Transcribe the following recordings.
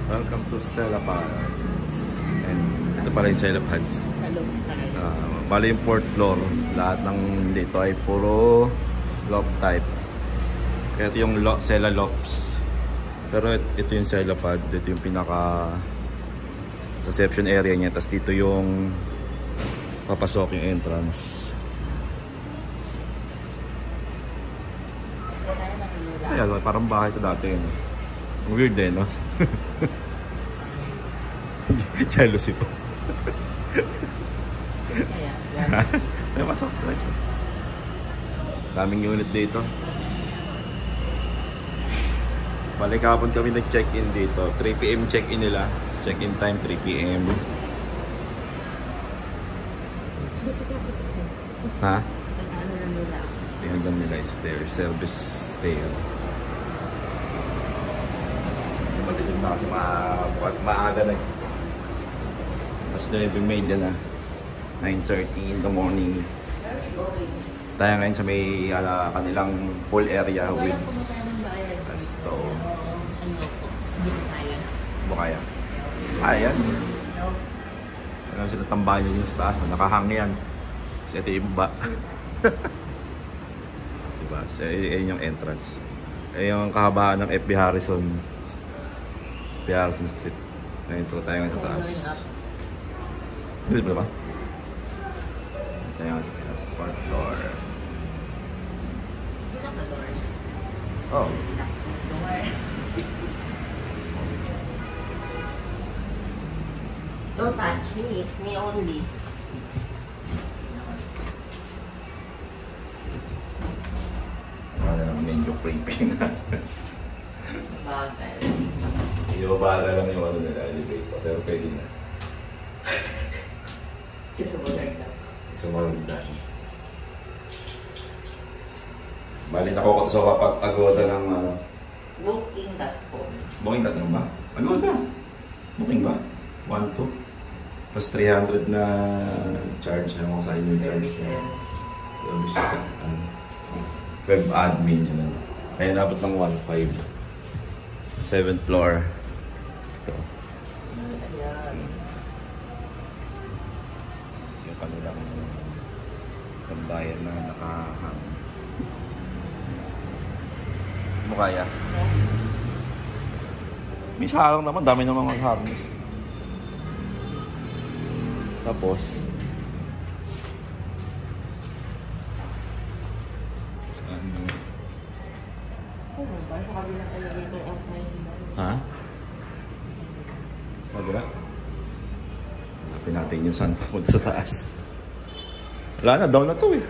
Welcome to Celapads. And ito pala yung Celapads. Sa loob talaga. Bali yung 4th floor. Lahat ng dito ay puro loft type. Kaya ito yung Cela Lofts. Pero ito yung Celapad. Ito yung pinaka reception area niya. Tapos dito yung papasok yung entrance. Ayan, parang bahay ito dati. No? Weird eh, no? Jealousy po. May pasok. Daming unit dito. Balik hapon kami nag-check-in dito. 3 PM check-in nila. Check-in time 3 PM. Ha? Ano na nila? Tingnan nila stair. Service stair. Malilim na kasi maaga na. Kasi delivery made yan 9:30 in the morning. Tayo ngayon sa may kanilang pool area with resto. Ano kaya? Kaya yan. Ano sila tambahan dyan sa taas. Nakahang yan. Kasi ito yung iba. Diba? So, yun yung entrance. Yung kahabaan ng FB Harrison Street. Ngayon po tayo ngayon sa taas. Dito ba? Tayo ngayon sa 4th floor. Oh. Don't touch me. Me only. Wala naman medyo creepy na. Bagay. Ibabara lang yung ano nila, elevator. Pero pwede na. Sumunod na. Bali na ko sa Agoda ng ano. Booking.com. Booking.com ba? Agoda. Booking ba? 1, 2. Plus 300 na charge na mo sa inyo charge na. Service check. Web admin yun. Kaya dapat ng 1.5. 7th floor. Ito. Yung kanilang pambayan na nakahang. Ano kaya? May sarang naman. Dami naman mag-harness. Tapos saan naman? Oh, ba? Sa kabilang elevator outside. Ha? Magla? Hanapin natin yung saan punta sa taas. Wala na, down na to eh.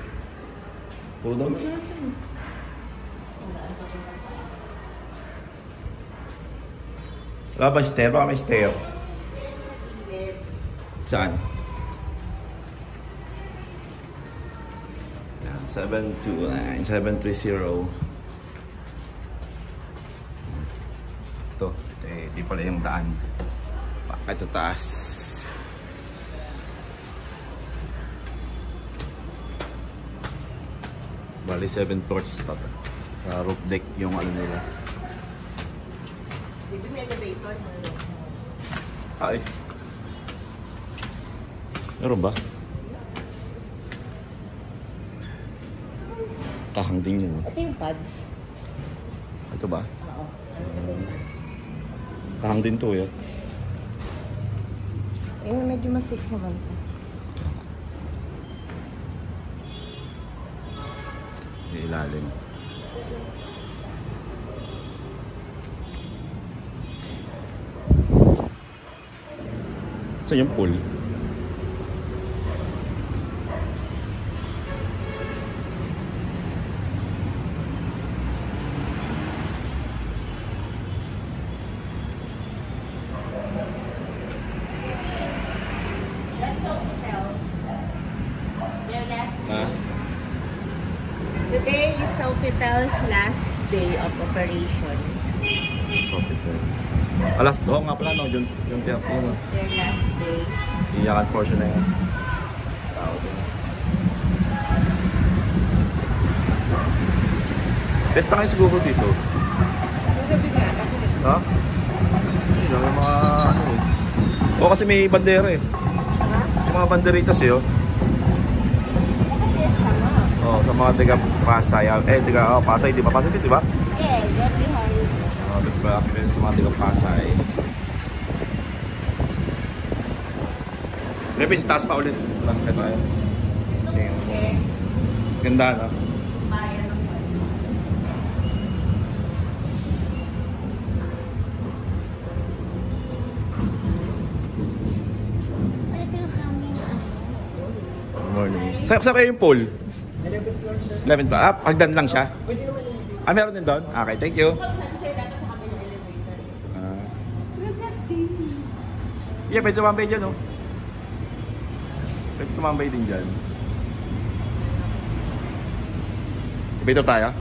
Puro down na yan. Wala ba stair? Baka may stair. Saan? 729, 730. Ito, ito pala yung daan. Bakit sa taas? Bali 7th floor stop. Sa roof deck yung ano nila. Dito may elevator. Ay. Meron ba? Kahang din yun. Ito yung pads. Ito ba? Oo. Kahang din to eh. Yung medyo masik naman ito. Yung ilalim. Saan yung pool? Today is Sofitel's last day of operation. Sofitel. Alas 2 nga pala, no? Yung tiyak po. Their last day. Iyakan portion na yun. Tao din. Testa kayo siguro dito. Gabi nga. Ha? Hindi lang yung mga O kasi may bandera eh. Yung mga banderitas eh, oh. Oh, sa mga taga Pasay. Pasay, di ba? Pasay, di ba? Yeah, that's behind. Oh, diba? Sa mga taga Pasay. Maybe sa taas pa ulit. Lang kayo tayo. Okay. Ganda, no? Bayan ng Pats. Ito yung hangin. Good morning. Saan kayo yung pool? 11th floor, sir. 11 pa. Hagdan lang siya? Pwede naman yung Meron din doon? Okay, thank you. Kasi dapat sa kabilang elevator. Look at this. Yeah, pwede tumambay dyan, oh. Pwede tumambay din dyan. Elevator tayo?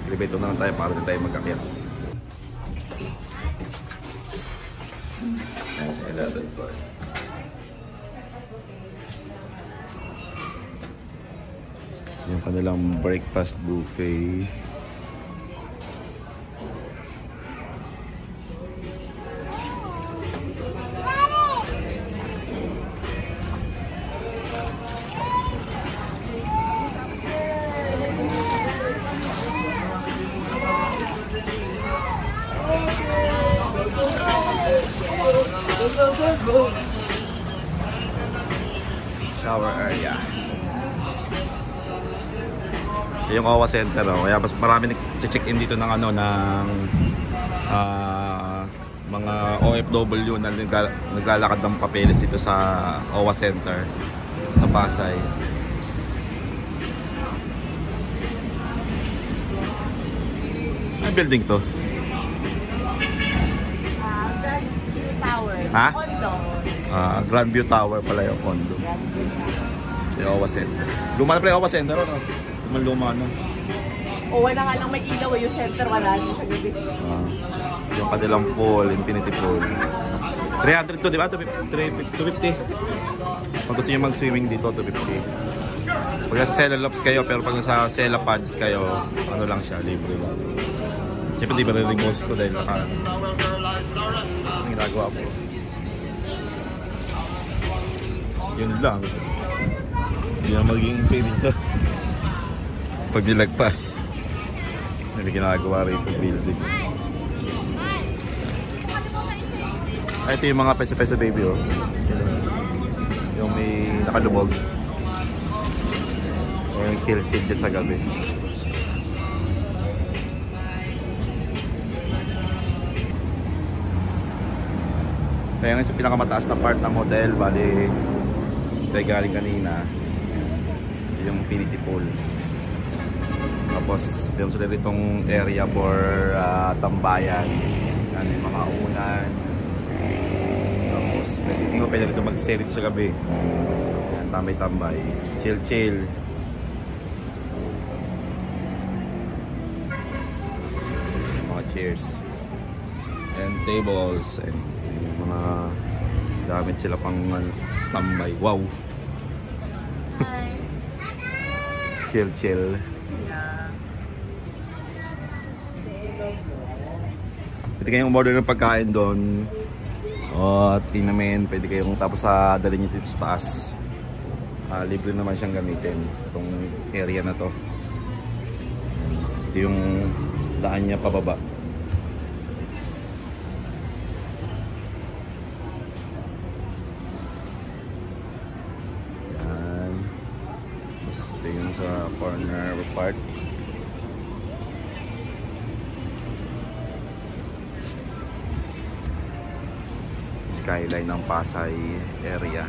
Elevator na lang tayo para din tayo magkakyat. Nasa 11th floor. Yung kanilang breakfast buffet. Shower area. Yung OWA Center, oh. Kaya mas marami nag-check-in dito ng ano ng mga OFW na naglalakad ng papeles dito sa OWA Center sa Pasay. Ano building to? Grandview Tower. Ha? Condo. Grandview Tower pala yung condo. Yung OWA Center. Luma na pala yung OWA Center, ano? Luma no? O wala nga lang may ilaw yung center, wala din sa gabi. Yung kanilang pool, infinity pool. 300 to, di ba? 250. Pag gusto nyo mag-swimming dito, 250. Pag nasa Celalops kayo, pero pag nasa Celapads kayo, ano lang siya, libre lang. Siyempre di ba rin yung ko dahil naka... Ang ginagawa po. Yun lang. Hindi na magiging pay dito. Pag nilagpas. Hindi ginagawa rin yung building. Ito yung mga pesa-pesa baby, oh. Yung may nakalubog. Yung kill-chill dyan sa gabi. Kaya nga sa pinakamataas na part ng hotel, bali tayo galing kanina, yung infinity pool. Tapos meron sila ditong area for tambayan. Yan yung mga unan. Tapos hindi ko pwede dito mag-stay dito sa gabi. Yan, tambay-tambay. Chill-chill. Mga chairs. And tables. And mga gamit sila pang tambay. Wow! Hi. Chill-chill. Yeah. Pwede kayong order ng pagkain doon. At inamin, pwede kayong tapos sa dalhin nyo dito sa taas. Libre naman siyang gamitin itong area na to. Ito yung daan niya pababa. Yan. Ito yung sa corner part. Skyline ng Pasay area.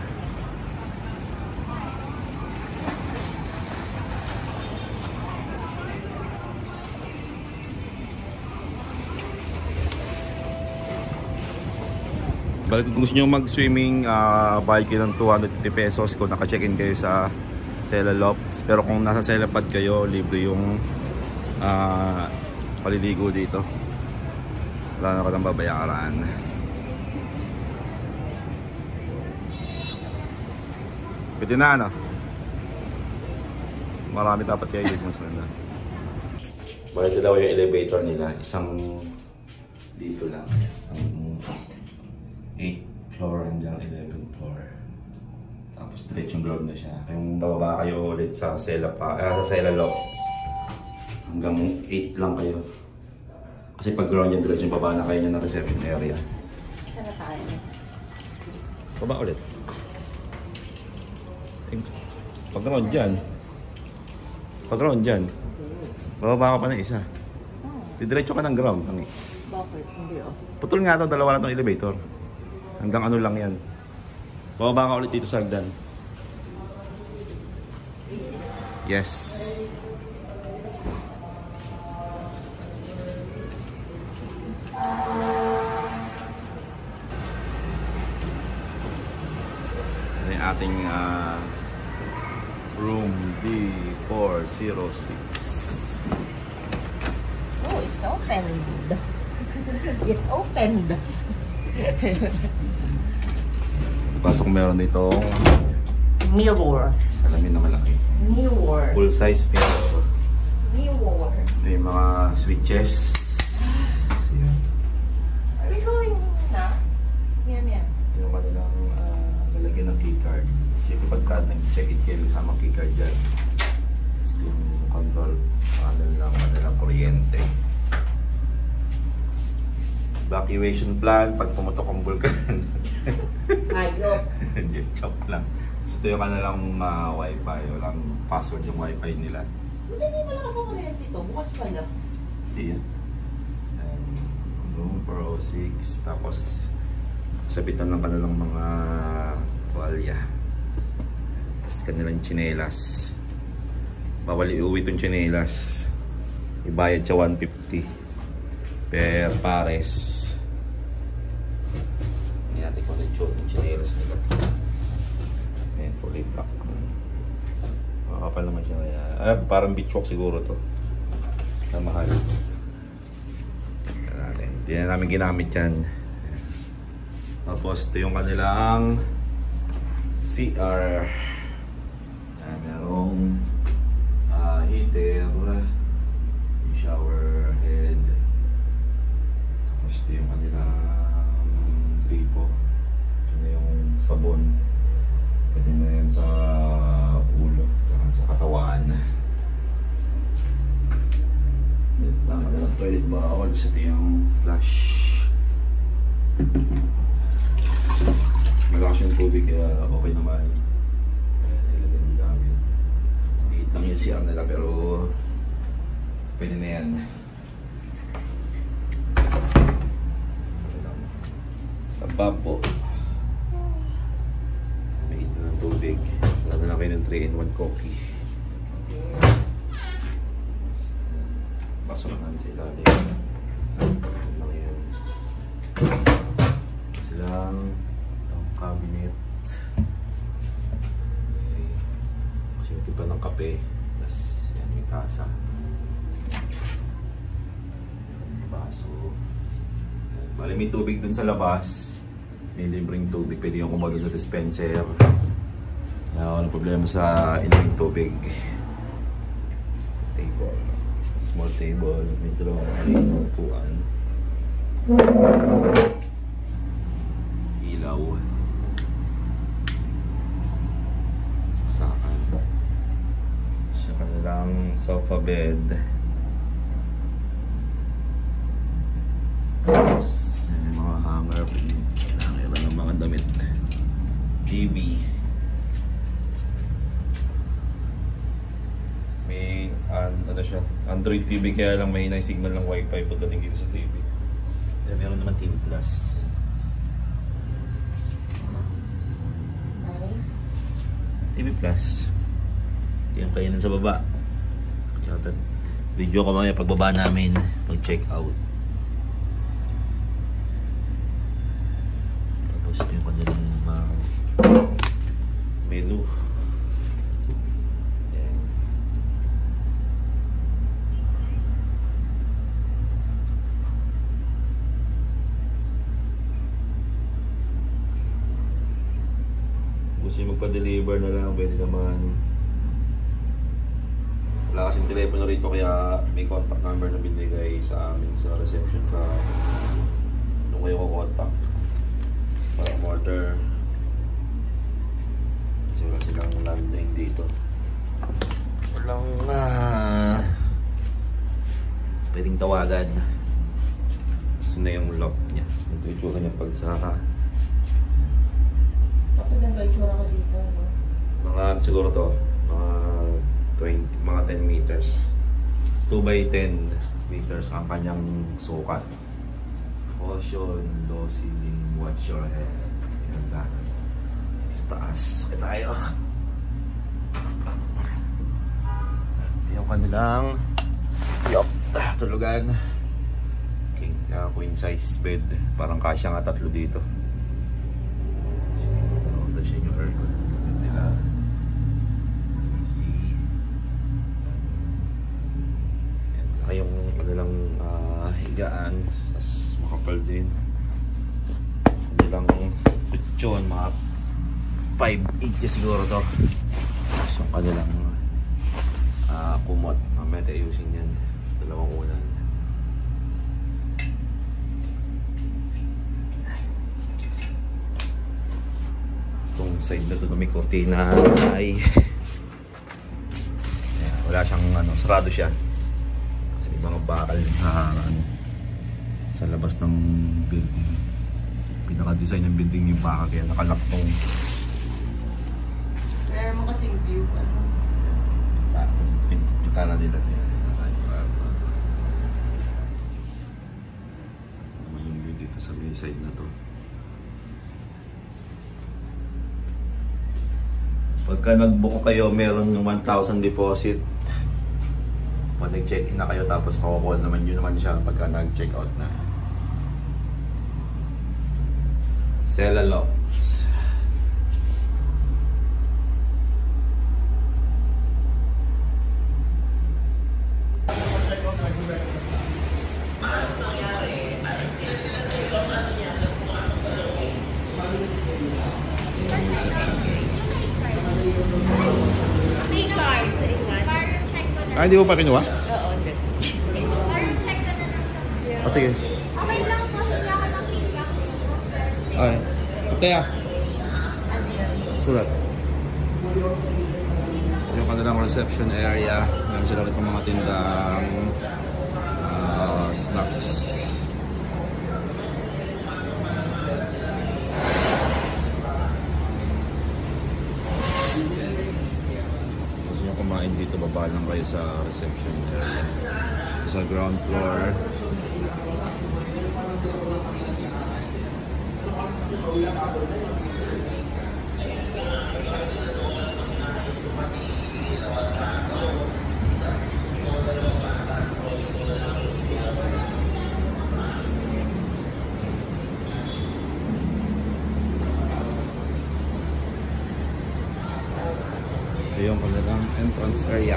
Balik kung gusto nyo mag-swimming, bayad kayo ng 250 pesos kung naka-check-in kayo sa Celalops. Pero kung nasa Celapad kayo, libre yung paliligo dito. Wala na ka ng babayaran. Pwede na, ano? Marami dapat kayo dito mas na. Bakit dalawa yung elevator nila? Isang Dito lang. Ang 8th floor hanggang 11th floor. Tapos diretsong ground na siya. Yung bababa kayo ulit sa Sela Lofts. Hanggang 8 lang kayo. Kasi pag ground yan, diretsong baba na kayo niya ng reception area. Sana tayo. Baba ulit. Pag ground dyan. Pag ground dyan. Bababa ka pa ng isa. Didiretso ka ng ground. Bakit? Hindi oh. Putol nga ito, dalawa na itong elevator. Hanggang ano lang yan. Bababa ka ulit dito sa hagdan. Yes. Ano yung ating room D406. Oh, it's opened. It's opened. Pasok meron dito Mirror. salamin na malaki. Mirror. Full size mirror. Mirror. Ito yung mga switches. Yan. Are we going na? Yan. Ito yung kanilang lalagyan ng keycard. Siyempre pagka nag-check-in kayo kasama keycard dyan. Ito yung control panel ng kanilang kuryente. Evacuation plan pag pumutok ang vulkan. Ayok. Joke lang. So, ito yung kanilang wifi. Walang password yung wifi nila. Buti hindi malakas ang kuryente ito. Bukas pala. Hindi yan. Room 406. Tapos, sabitan ng kanilang mga tuwalya. Tapos kanilang tsinelas. Bawal iuwi itong tsinelas. Ibayad siya 150 per pares. Hindi natin kung ano yung tsinelas nila. Ayan, fully black. Makakapal naman siya. Parang beach walk siguro to. Na mahal. Hindi na namin ginamit yan. Tapos ito yung kanilang CR. Merong heater, shower head. Tapos ito yung kanilang gripo. Ito na yung sabon. Pwede na yan sa ulo at sa katawan. Tama na lang toilet bowl. Ito yung flush. Malakas yung tubig kaya okay naman. Kaya nilagyan ng gamit. Liit lang yung CR nila pero pwede na yan. Tababo. May ito ng tubig. Wala na lang kayo ng 3-in-1 coffee. Baso naman sa ilalim. Lang yan. Silang itong cabinet. Okay. Kasi yung tiba ng kape. Tapos yan yung tasa. Baso. Bali may tubig dun sa labas. May libreng tubig. Pwede yung kumalo sa dispenser. Walang problema sa inoming tubig. Table. Small table. May dalawang upuan. Ilaw. Saksakan. Sa kanilang sofa bed. Tapos may mga hanger. Hanger ng mga damit. TV. May ano siya, Android TV kaya lang may signal ng wifi pagdating dito sa TV. Kaya meron naman TV Plus. TV Plus. Ito yung kainan sa baba. Tsaka video ko mamaya pagbaba namin pag check out. Tapos ito yung kanilang menu. Gusto yung magpa-deliver na lang, pwede naman. Wala kasing telepono rito kaya may contact number na binigay sa amin sa reception ka. Doon kayo ko-contact para order. Kasi wala silang landing dito. Walang pwedeng tawagan. Gusto na yung lock niya. Ito yung tsura niya pagsaka. Bakit ang itsura ko dito? No? Mga siguro to, mga 10 meters. 2 by 10 meters ang kanyang sukat. Caution, low ceiling, watch your head. Ganda. Sa taas, sakit tayo. Ito yung kanilang tulugan. King, queen size bed. Parang kasya nga 3 dito. Ito siya yung aircon nila. Easy. Yan yung kanilang higaan. Tapos makapal din. Kanilang kutsyon, mga 5 inches siguro to. Tapos yung kanilang kumot. Mamaya tayo ayusin yan. Sa dalawang unan. Itong side na to na may kortina ay wala siyang sarado siya. Kasi may mga bakal sa labas ng building. Pinaka-design ng building yung bakal kaya nakalock tong Kaya mo kasing view pa. Pintana nila. Yung view dito sa may side na to. Pagka nag-book kayo, meron yung 1,000 deposit. Pag nag-check-in na kayo, tapos makukuha naman yun naman siya pagka nag-check out na. Sell a lot. May card. check ko na. Hindi mo pa kinuha? Oo, hindi. Check ko na lang. Sige. Okay lang po, hindi ako ng feedback. Ay. Ataya. Sulat. Yung kanilang reception area. Meron sila rin mga tindang snacks. Gusto nyo kumain dito, baba lang kayo sa reception area. Sa ground floor. Ito yung kanilang entrance area.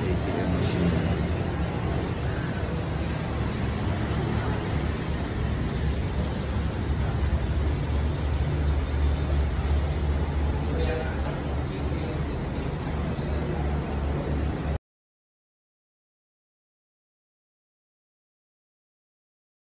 ATM machine.